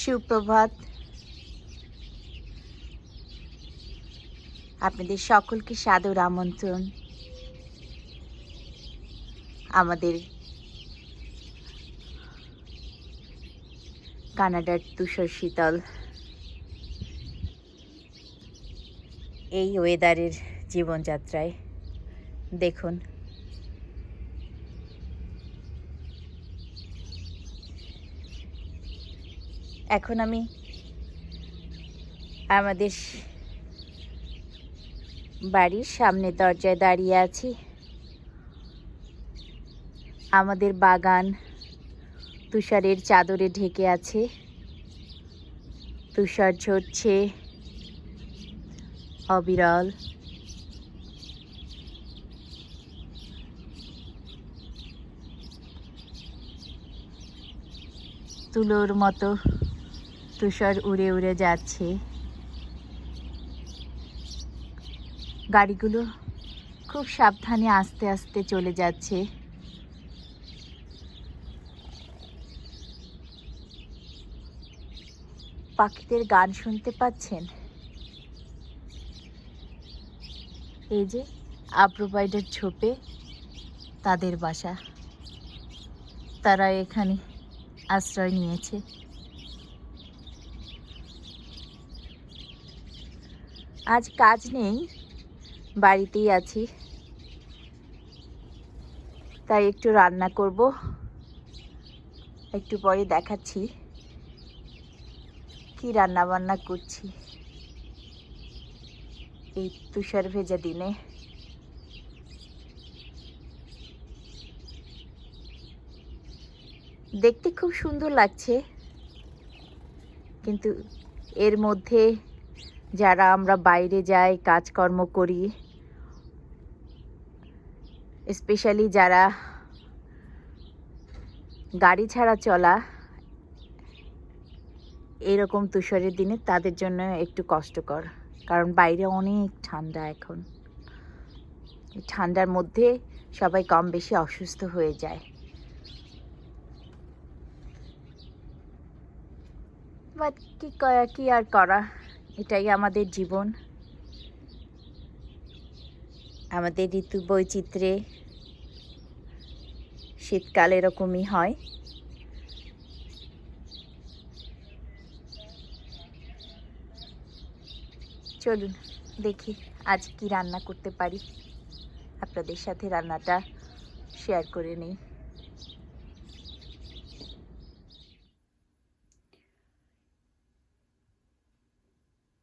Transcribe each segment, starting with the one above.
সুপ্রভাত। আপনাদের সকলকে সাদর আমন্ত্রণ আমাদের কানাডার তুষার শীতল এই ওয়েদারের জীবনযাত্রায়। দেখুন, এখন আমি আমাদের বাড়ির সামনে দরজায় দাঁড়িয়ে আছি। আমাদের বাগান তুষারের চাদরে ঢেকে আছে। তুষার ঝরছে অবিরল। তুলোর মতো তুষার উড়ে উড়ে যাচ্ছে। গাড়িগুলো খুব সাবধানে আস্তে আস্তে চলে যাচ্ছে। পাখিদের গান শুনতে পাচ্ছেন? এই যে আপ্রোপাইডের ঝোপে তাদের বাসা, তারা এখানে আশ্রয় নিয়েছে। আজ কাজ নেই, বাড়িতেই আছি, তাই একটু রান্না করব। একটু পরে দেখাচ্ছি কি রান্না বান্না করছি এই তুষার ভেজা দিনে। দেখতে খুব সুন্দর লাগছে, কিন্তু এর মধ্যে যারা আমরা বাইরে যাই, কাজকর্ম করি, স্পেশালি যারা গাড়ি ছাড়া চলা, এরকম তুষারের দিনে তাদের জন্য একটু কষ্টকর, কারণ বাইরে অনেক ঠান্ডা। এখন এই ঠান্ডার মধ্যে সবাই কম বেশি অসুস্থ হয়ে যায়। বাট কি আর করা, এটাই আমাদের জীবন। আমাদের ঋতু বৈচিত্র্যে শীতকাল এরকমই হয়। চলুন দেখি আজ কি রান্না করতে পারি, আপনাদের সাথে রান্নাটা শেয়ার করে নিই।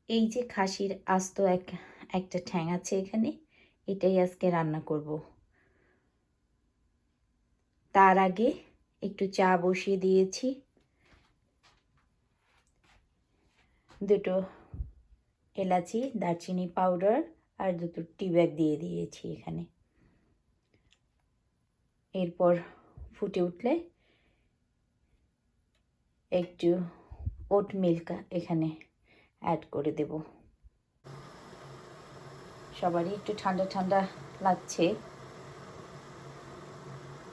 এই যে খাসির আস্ত একটা ঠ্যাং আছে এখানে, এটাই আজকে রান্না করব। তার আগে একটু চা বসিয়ে দিয়েছি, দুটো এলাচি, দারচিনি পাউডার আর দুটো টি ব্যাগ দিয়ে দিয়েছি এখানে। এরপর ফুটে উঠলে একটু ওট মিল্ক এখানে অ্যাড করে দেব। সবারই একটু ঠান্ডা ঠান্ডা লাগছে।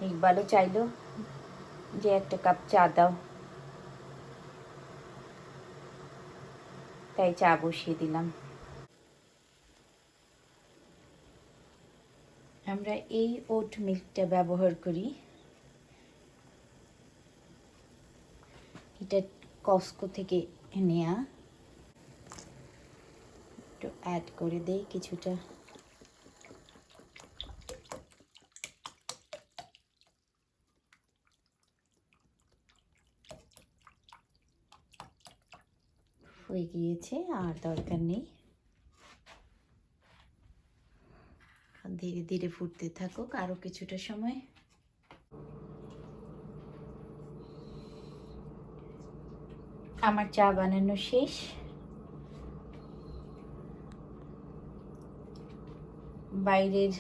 ইকবালও চাইলো যে একটা কাপ চা দাও, তাই চা বসিয়ে দিলাম। আমরা এই ওট মিল্কটা ব্যবহার করি, এটা কস্কো থেকে নেয়া। একটু অ্যাড করে দেই কিছুটা। হয়ে গিয়েছে, আর দরকার নেই। ধীরে ধীরে ফুটতে থাকুক আরো কিছুটা সময়। আমার চা বানানো শেষ। বাইরের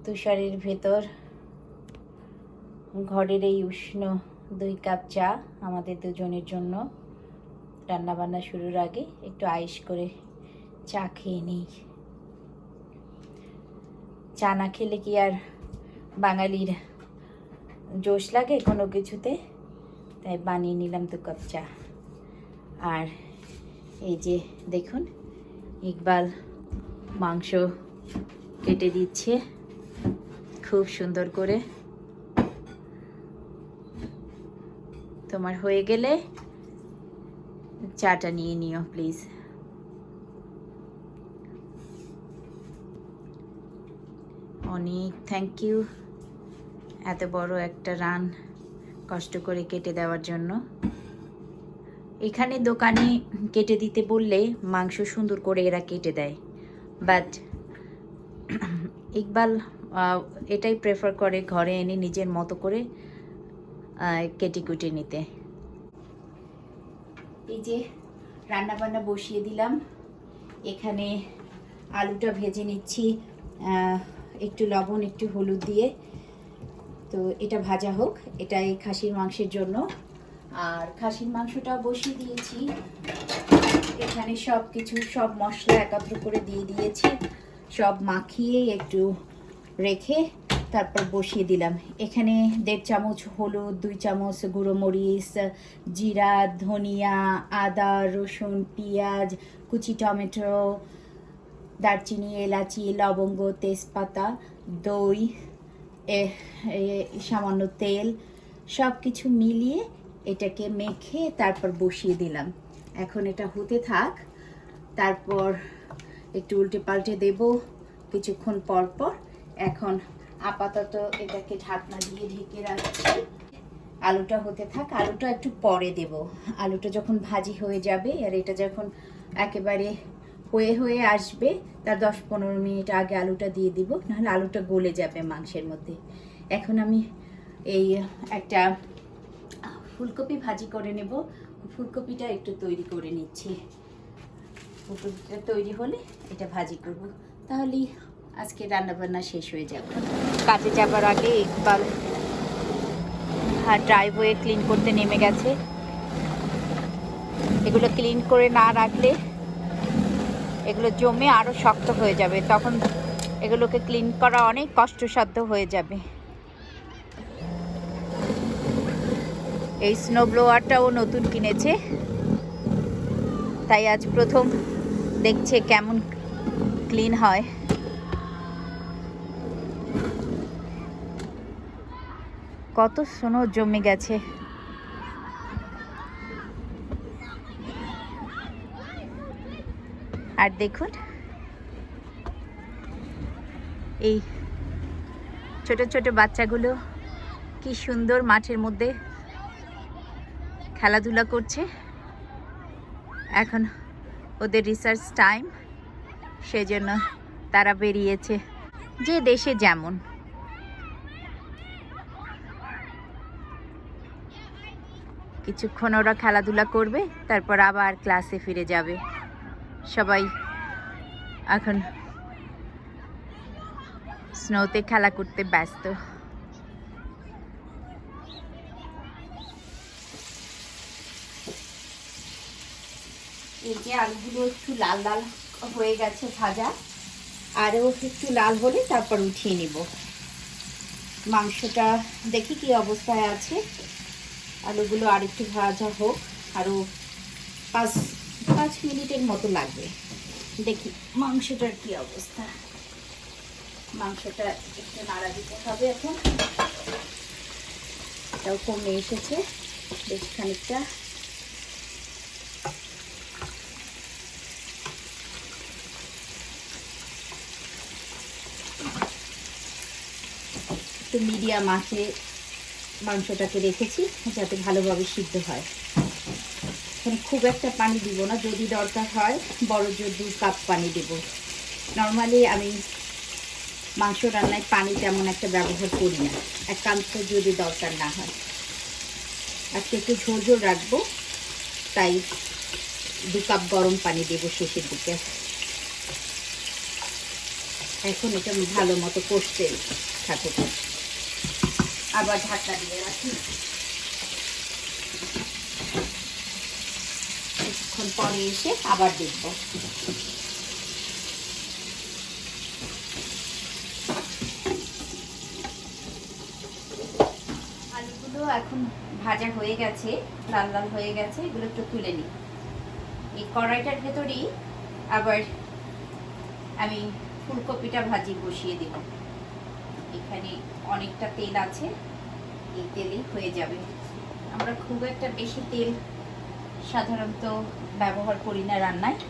তুষারের ভেতর ঘরের এই উষ্ণ 2 কাপ চা আমাদের দুজনের জন্য। রান্না বান্না শুরুর আগে একটু আইস করে চা খেয়ে নিই। চা না খেলে কি আর বাঙালির জোশ লাগে কোনো কিছুতে? তাই বানিয়ে নিলাম 2 কাপ চা। আর এই যে দেখুন ইকবাল মাংস কেটে দিচ্ছে খুব সুন্দর করে। তোমার হয়ে গেলে চাটা নিয়ে নিও প্লিজ। অনেক থ্যাংক ইউ এত বড় একটা রান কষ্ট করে কেটে দেওয়ার জন্য। এখানে দোকানে কেটে দিতে বললে মাংস সুন্দর করে এরা কেটে দেয়, বাট ইকবাল এটাই প্রেফার করে ঘরে এনে নিজের মতো করে কেটে কুটে নিতে। এই যে রান্না বান্না বসিয়ে দিলাম। এখানে আলুটা ভেজে নিচ্ছি একটু লবণ একটু হলুদ দিয়ে। তো এটা ভাজা হোক, এটা এই খাসির মাংসের জন্য। আর খাসির মাংসটাও বসিয়ে দিয়েছি। এখানে সব কিছু সব মশলা একত্র করে দিয়ে দিয়েছি, সব মাখিয়ে একটু রেখে তারপর বসিয়ে দিলাম। এখানে 1.5 চামচ হলুদ, 2 চামচ গুঁড়ো মরিচ, জিরা, ধনিয়া, আদা, রসুন, পেঁয়াজ, কুচি টমেটো, দারচিনি, এলাচি, লবঙ্গ, তেজপাতা, দই, সামান্য তেল, সব কিছু মিলিয়ে এটাকে মেখে তারপর বসিয়ে দিলাম। এখন এটা হতে থাক, তারপর একটু উল্টে পাল্টে দেব কিছুক্ষণ পর পর। এখন আপাতত এটাকে ঢাকনা দিয়ে ঢেকে রাখছি। আলুটা হতে থাক, আলুটা একটু পরে দেব। আলুটা যখন ভাজি হয়ে যাবে আর এটা যখন একেবারে হয়ে আসবে তার 10-15 মিনিট আগে আলুটা দিয়ে দিব, নাহলে আলুটা গলে যাবে মাংসের মধ্যে। এখন আমি এই একটা ফুলকপি ভাজি করে নেব। ফুলকপিটা একটু তৈরি করে নিচ্ছি। ফুলকপিটা তৈরি হলে এটা ভাজি করব, তাহলেই আজকে রান্নাবান্না শেষ হয়ে যাবে। কাজে যাবার আগে ইকবাল ড্রাইভওয়ে ক্লিন করতে নেমে গেছে। এগুলো ক্লিন করে না রাখলে এগুলো জমে আরও শক্ত হয়ে যাবে, তখন এগুলোকে ক্লিন করা অনেক কষ্টসাধ্য হয়ে যাবে। এই স্নো ব্লোয়ারটাও নতুন কিনেছে, তাই আজ প্রথম দেখছে কেমন ক্লিন হয়। কত স্নো জমে গেছে। আর দেখুন এই ছোট ছোট বাচ্চাগুলো কি সুন্দর মাঠের মধ্যে খেলাধুলা করছে। এখন ওদের রিসার্চ টাইম, সেজন্য তারা বেরিয়েছে। যে দেশে যেমন, কিছুক্ষণ ওরা খেলাধুলা করবে, তারপর আবার ক্লাসে ফিরে যাবে। সবাই এখন স্নোতে খেলা করতে ব্যস্ত। এই যে আলুগুলো একটু লাল লাল হয়ে গেছে ভাজা, আরও একটু লাল হলে তারপর উঠিয়ে নিব। মাংসটা দেখি কি অবস্থায় আছে। আলুগুলো আর একটু ভাজা হোক, আরও 5 মিনিটের মতো লাগবে। দেখি মাংসটার কি অবস্থা। মাংসটা একটু নাড়া দিতে হবে। এখন এটাও কমে এসেছে বেশ খানিকটা। একটু মিডিয়াম আঁচে মাংসটাকে রেখেছি যাতে ভালোভাবে সিদ্ধ হয়। এখানে খুব একটা পানি দিব না, যদি দরকার হয় বড় জোর 2 কাপ পানি দেব। নর্মালি আমি মাংস রান্নায় পানি তেমন একটা ব্যবহার করি না, একান্ত যদি দরকার না হয়। আজকে একটু ঝোল ঝোল রাখবো, তাই 2 কাপ গরম পানি দেব শেষের দিকে। এখন এটা ভালো মতো কষতে থাকুক। আবার ঢাকনা দিয়ে রাখি। কিছুক্ষণ পরে এসে আবার দেখব। আলুগুলো এখন ভাজা হয়ে গেছে, লাল লাল হয়ে গেছে, এগুলো একটু তুলে নিই। এই কড়াইটার ভেতরেই আবার আমি ফুলকপিটা ভাজি বসিয়ে দিব। এখানে অনেকটা তেল আছে, এই তেলেই হয়ে যাবে। আমরা খুব একটা বেশি তেল সাধারণত ব্যবহার করি না রান্নায়।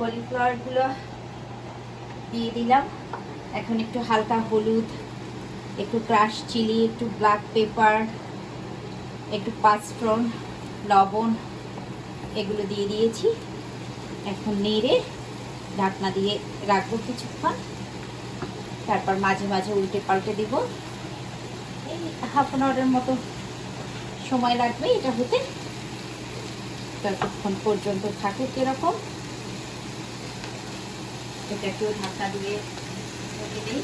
কলিফ্লাওয়ারগুলো দিয়ে দিলাম। এখন একটু হালকা হলুদ, একটু ক্রাশ চিলি, একটু ব্ল্যাক পেপার, একটু পাঁচফোড়ন, লবণ এগুলো দিয়ে দিয়েছি। এখন নেড়ে ঢাকনা দিয়ে রাখবো কিছুক্ষণ, তারপর মাঝে মাঝে উল্টে পাল্টে দিব। এই হাফ অ্যান আওয়ারের মতো সময় লাগবে এটা হতে, ততক্ষণ পর্যন্ত থাকুক এরকম। এটাকেও ঢাকা দিয়ে রেখে দিই,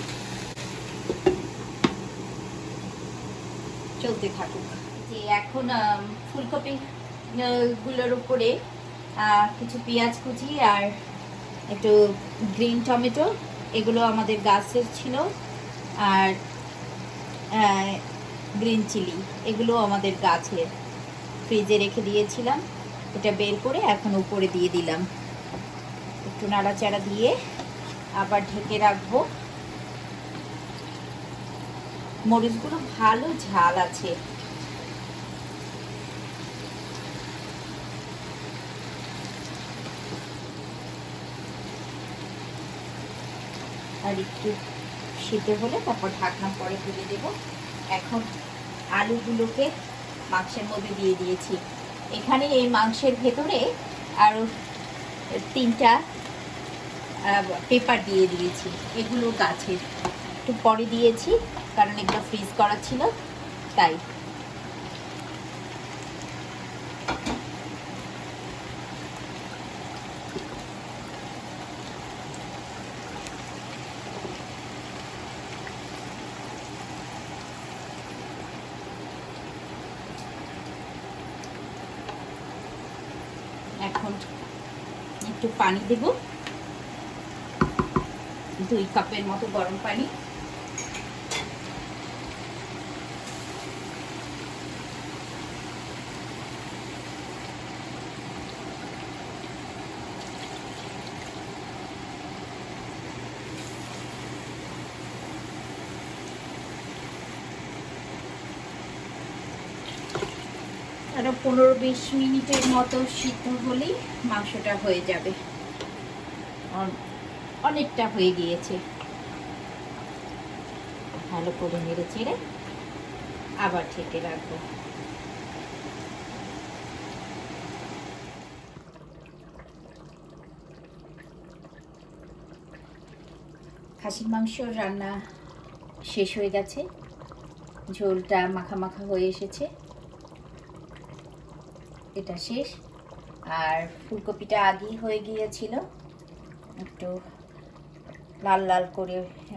চলতে থাকুক। যে এখন ফুলকপি গুলোর উপরে কিছু পেঁয়াজ কুচি আর একটু গ্রিন টমেটো, এগুলো আমাদের গাছের ছিল, আর গ্রিন চিলি এগুলো আমাদের গাছের, ফ্রিজে রেখে দিয়েছিলাম। এটা বের করে এখন উপরে দিয়ে দিলাম। একটু নাড়াচাড়া দিয়ে আবার ঢেকে রাখবো। মরিচগুলো ভালো ঝাল আছে। আর একটু শীতে হলে তারপর ঢাকনা পরে তুলে দেব। এখন আলুগুলোকে মাংসের মধ্যে দিয়ে দিয়েছি। এখানে এই মাংসের ভেতরে আরও 3টা পেপার দিয়ে দিয়েছি, এগুলো গাছের, একটু পরে দিয়েছি কারণ এগুলো ফ্রিজ করা ছিল তাই। এখন একটু পানি দেব, 2 কাপের মতো গরম পানি। আরো 15-20 মিনিটের মতো সিদ্ধ হলেই মাংসটা হয়ে যাবে। অনেকটা হয়ে গিয়েছে। ভালো করে নেড়ে চেড়ে আবার ঢেকে রাখবো। খাসির মাংস রান্না শেষ হয়ে গেছে, ঝোলটা মাখা মাখা হয়ে এসেছে, এটা শেষ। আর ফুলকপিটা আগেই হয়ে গিয়েছিল, একটু লাল লাল করে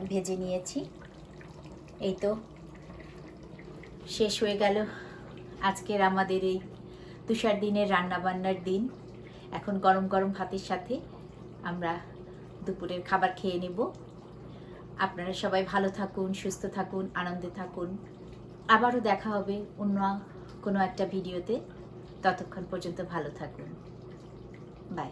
ভেজে নিয়েছি। এই তো শেষ হয়ে গেল আজকের আমাদের এই তুষার দিনের রান্নাবান্নার দিন। এখন গরম গরম ভাতের সাথে আমরা দুপুরের খাবার খেয়ে নেব। আপনারা সবাই ভালো থাকুন, সুস্থ থাকুন, আনন্দে থাকুন। আবারও দেখা হবে অন্য কোনো একটা ভিডিওতে। ততক্ষণ পর্যন্ত ভালো থাকুন। বাই।